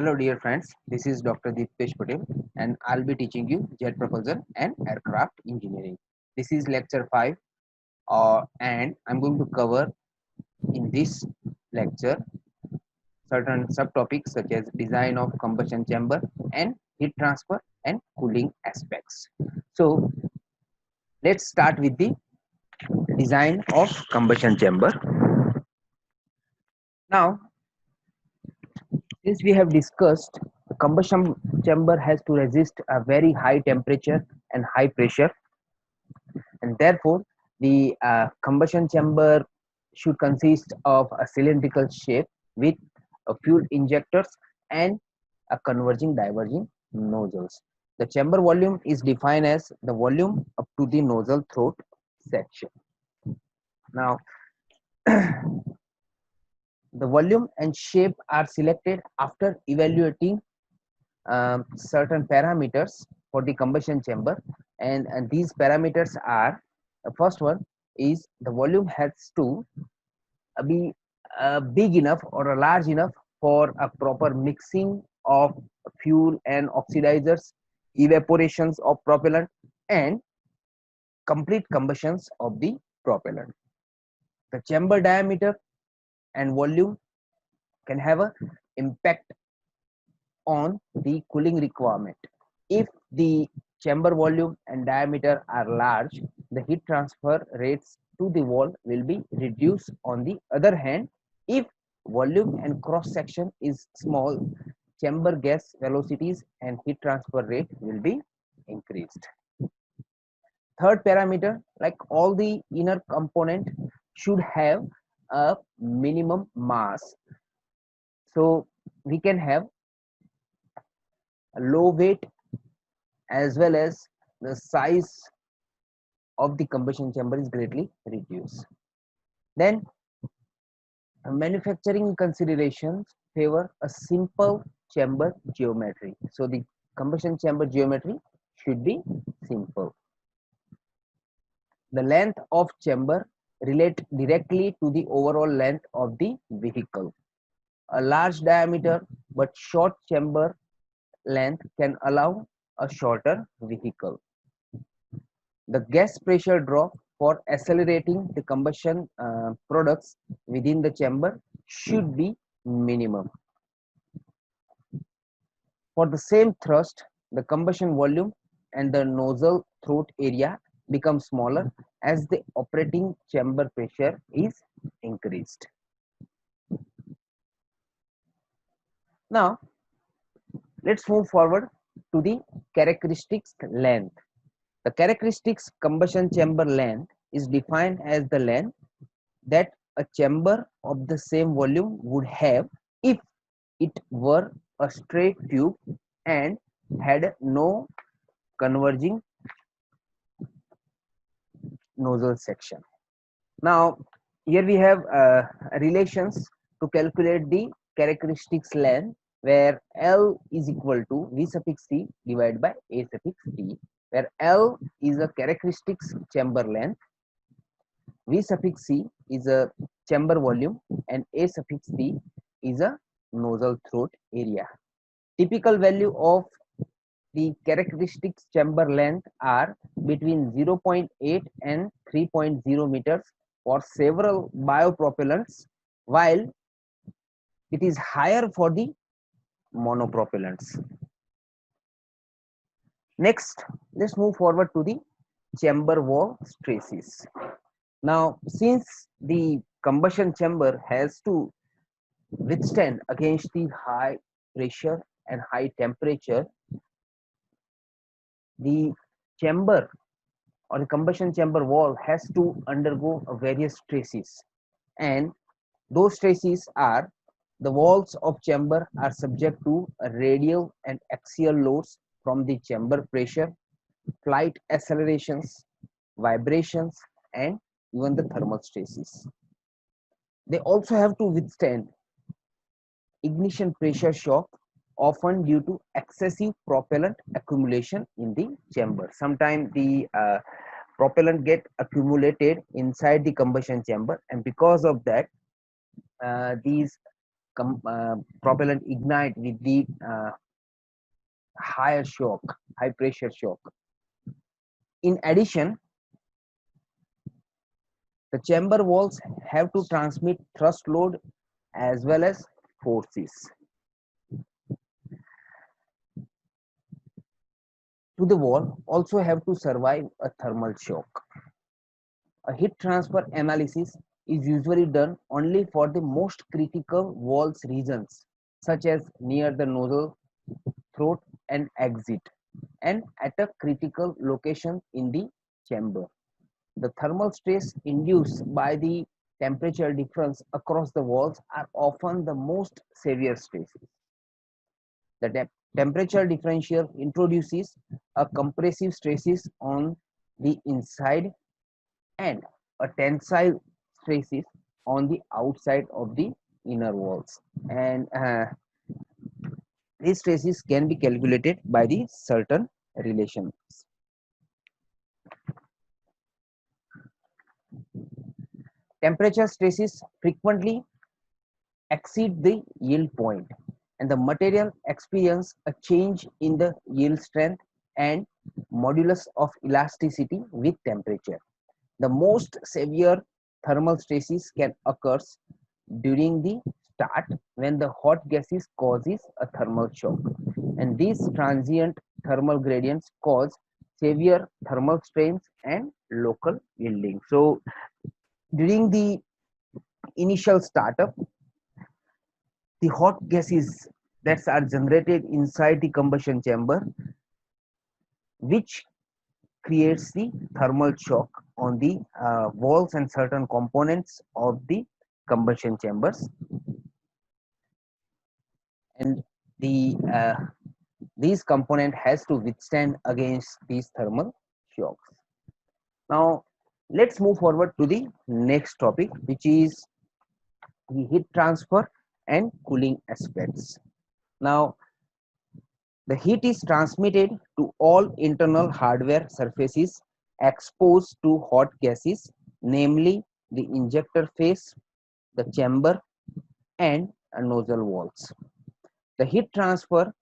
Hello dear friends, this is Dr. Deepesh Patel and I'll be teaching you jet propulsion and aircraft engineering. This is lecture 5 and I'm going to cover in this lecture certain subtopics such as design of combustion chamber and heat transfer and cooling aspects. So let's start with the design of combustion chamber. Now, since we have discussed, the combustion chamber has to resist a very high temperature and high pressure, and therefore the combustion chamber should consist of a cylindrical shape with a fuel injectors and a converging diverging nozzles. The chamber volume is defined as the volume up to the nozzle throat section. Now, the volume and shape are selected after evaluating certain parameters for the combustion chamber, and these parameters are, the first one is the volume has to be big enough or large enough for a proper mixing of fuel and oxidizers, evaporations of propellant, and complete combustions of the propellant. The chamber diameter and volume can have a impact on the cooling requirement. If the chamber volume and diameter are large, the heat transfer rates to the wall will be reduced. On the other hand, if volume and cross section is small, chamber gas velocities and heat transfer rate will be increased. Third parameter, like all the inner component should have a minimum mass. So we can have a low weight as well as the size of the combustion chamber is greatly reduced. Then manufacturing considerations favor a simple chamber geometry. So the combustion chamber geometry should be simple. The length of chamber relate directly to the overall length of the vehicle. A large diameter but short chamber length can allow a shorter vehicle. The gas pressure drop for accelerating the combustion products within the chamber should be minimum. For the same thrust, the combustion volume and the nozzle throat area become smaller as the operating chamber pressure is increased. Now, let's move forward to the characteristics length. The characteristics combustion chamber length is defined as the length that a chamber of the same volume would have if it were a straight tube and had no converging nozzle section. Now, here we have relations to calculate the characteristics length, where L is equal to V suffix C divided by A suffix T, where L is a characteristics chamber length, V suffix C is a chamber volume, and A suffix T is a nozzle throat area. Typical value of the characteristics chamber length are between 0.8 and 3.0 meters for several biopropellants, while it is higher for the monopropellants. Next, let's move forward to the chamber wall stresses. Now, since the combustion chamber has to withstand against the high pressure and high temperature, the chamber or the combustion chamber wall has to undergo various stresses, and those stresses are: the walls of chamber are subject to radial and axial loads from the chamber pressure, flight accelerations, vibrations, and even the thermal stresses. They also have to withstand ignition pressure shock, often due to excessive propellant accumulation in the chamber. Sometimes the propellant get accumulated inside the combustion chamber, and because of that, these propellant ignite with the higher shock, high pressure shock. In addition, the chamber walls have to transmit thrust load as well as forces to the wall, also have to survive a thermal shock. A heat transfer analysis is usually done only for the most critical walls regions, such as near the nozzle, throat, and exit, and at a critical location in the chamber. The thermal stress induced by the temperature difference across the walls are often the most severe stresses. The temperature differential introduces a compressive stresses on the inside and a tensile stresses on the outside of the inner walls, and these stresses can be calculated by the certain relations. Temperature stresses frequently exceed the yield point, and the material experience a change in the yield strength and modulus of elasticity with temperature. The most severe thermal stresses can occur during the start when the hot gases causes a thermal shock, and these transient thermal gradients cause severe thermal strains and local yielding. So during the initial startup, the hot gases that are generated inside the combustion chamber, which creates the thermal shock on the walls and certain components of the combustion chambers, and the these component has to withstand against these thermal shocks. Now let's move forward to the next topic, which is the heat transfer and cooling aspects. Now the heat is transmitted to all internal hardware surfaces exposed to hot gases, namely the injector face, the chamber, and nozzle walls. The heat transfer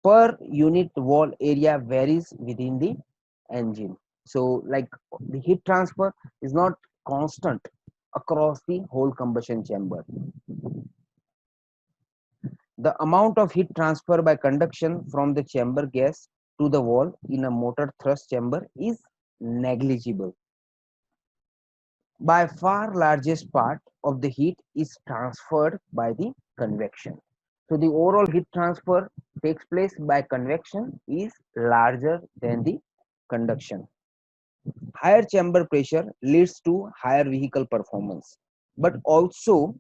per unit wall area varies within the engine. So, like the heat transfer is not constant across the whole combustion chamber. The amount of heat transfer by conduction from the chamber gas to the wall in a motor thrust chamber is negligible. By far largest part of the heat is transferred by the convection. So the overall heat transfer takes place by convection is larger than the conduction. Higher chamber pressure leads to higher vehicle performance, but also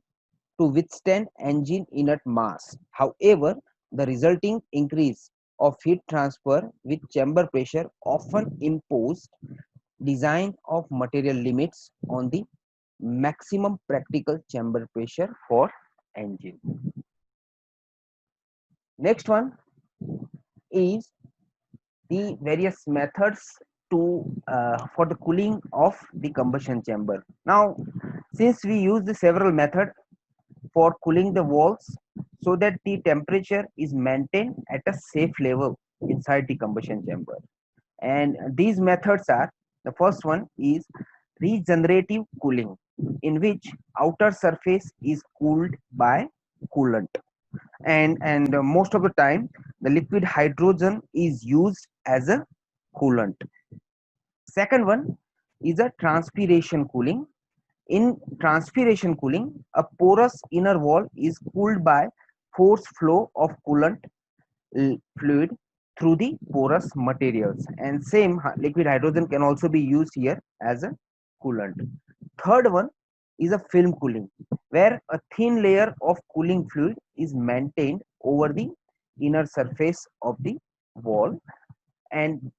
to withstand engine inert mass. However, the resulting increase of heat transfer with chamber pressure often imposed design of material limits on the maximum practical chamber pressure for engine. Next one is the various methods to for the cooling of the combustion chamber. Now, since we use the several methods for cooling the walls so that the temperature is maintained at a safe level inside the combustion chamber, and these methods are: the first one is regenerative cooling, in which outer surface is cooled by coolant, and most of the time the liquid hydrogen is used as a coolant. Second one is a transpiration cooling. In transpiration cooling, a porous inner wall is cooled by force flow of coolant fluid through the porous materials, and same liquid hydrogen can also be used here as a coolant. Third one is a film cooling, where a thin layer of cooling fluid is maintained over the inner surface of the wall, and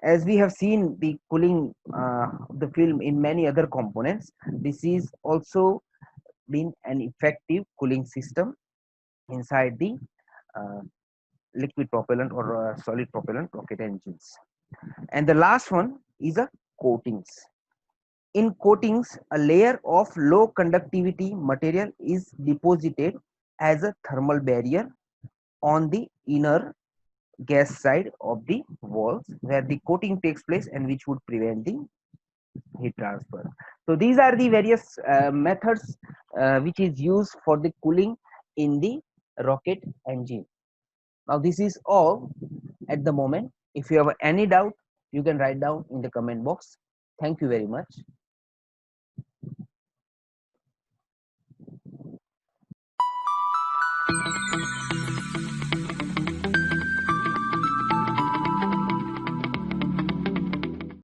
as we have seen the cooling the film in many other components, this is also been an effective cooling system inside the uh, liquid propellant or solid propellant rocket engines. And the last one is a coatings. In coatings, a layer of low conductivity material is deposited has a thermal barrier on the inner gas side of the walls where the coating takes place and which would prevent the heat transfer. So these are the various methods which is used for the cooling in the rocket engine. Now this is all at the moment. If you have any doubt, you can write down in the comment box. Thank you very much.